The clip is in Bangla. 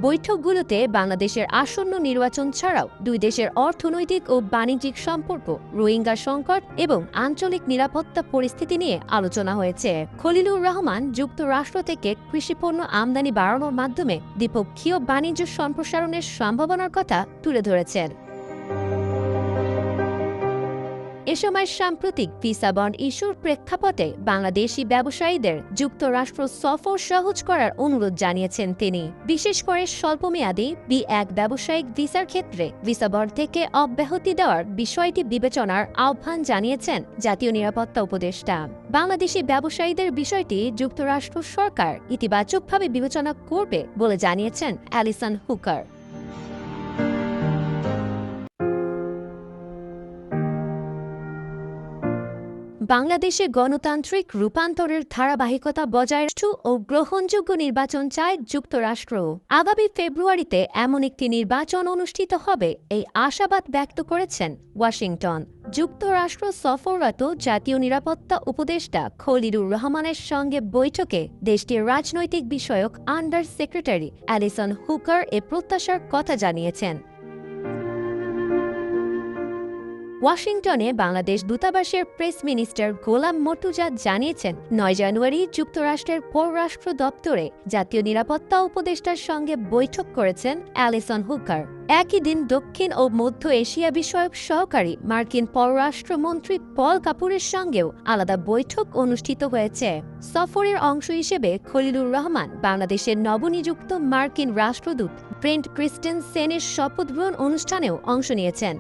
বৈঠকগুলোতে বাংলাদেশের আসন্ন নির্বাচন ছাড়াও দুই দেশের অর্থনৈতিক ও বাণিজ্যিক সম্পর্ক, রোহিঙ্গা সংকট এবং আঞ্চলিক নিরাপত্তা পরিস্থিতি নিয়ে আলোচনা হয়েছে। খলিলুর রহমান যুক্তরাষ্ট্র থেকে কৃষিপণ্য আমদানি বাড়ানোর মাধ্যমে দ্বিপক্ষীয় বাণিজ্য সম্প্রসারণের সম্ভাবনার কথা তুলে ধরেছেন। এ সময় সাম্প্রতিক ভিসা বন্ড ইস্যুর প্রেক্ষাপটে বাংলাদেশি ব্যবসায়ীদের যুক্তরাষ্ট্র সফর সহজ করার অনুরোধ জানিয়েছেন তিনি। বিশেষ করে স্বল্পমেয়াদী B1 ব্যবসায়িক ভিসার ক্ষেত্রে ভিসা বন্ড থেকে অব্যাহতি দেওয়ার বিষয়টি বিবেচনার আহ্বান জানিয়েছেন জাতীয় নিরাপত্তা উপদেষ্টা। বাংলাদেশি ব্যবসায়ীদের বিষয়টি যুক্তরাষ্ট্র সরকার ইতিবাচকভাবে বিবেচনা করবে বলে জানিয়েছেন অ্যালিসন হুকার। বাংলাদেশে গণতান্ত্রিক রূপান্তরের ধারাবাহিকতা বজায় রাখতে ও গ্রহণযোগ্য নির্বাচন চায় যুক্তরাষ্ট্র। আগামী ফেব্রুয়ারিতে এমন একটি নির্বাচন অনুষ্ঠিত হবে এই আশাবাদ ব্যক্ত করেছেন ওয়াশিংটন। যুক্তরাষ্ট্র সফররত জাতীয় নিরাপত্তা উপদেষ্টা খলিলুর রহমানের সঙ্গে বৈঠকে দেশটির রাজনৈতিক বিষয়ক আন্ডার সেক্রেটারি অ্যালিসন হুকার এ প্রত্যাশার কথা জানিয়েছেন। ওয়াশিংটনে বাংলাদেশ দূতাবাসের প্রেস মিনিস্টার গোলাম মর্তুজা জানিয়েছেন, 9 জানুয়ারি যুক্তরাষ্ট্রের পররাষ্ট্র দপ্তরে জাতীয় নিরাপত্তা উপদেষ্টার সঙ্গে বৈঠক করেছেন অ্যালিসন হুকার। একই দিন দক্ষিণ ও মধ্য এশিয়া বিষয়ক সহকারী মার্কিন পররাষ্ট্রমন্ত্রী পল কাপুরের সঙ্গেও আলাদা বৈঠক অনুষ্ঠিত হয়েছে। সফরের অংশ হিসেবে খলিলুর রহমান বাংলাদেশের নবনিযুক্ত মার্কিন রাষ্ট্রদূত ব্রেন্ট ক্রিস্টেনসেনের শপথ গ্রহণ অনুষ্ঠানেও অংশ নিয়েছেন।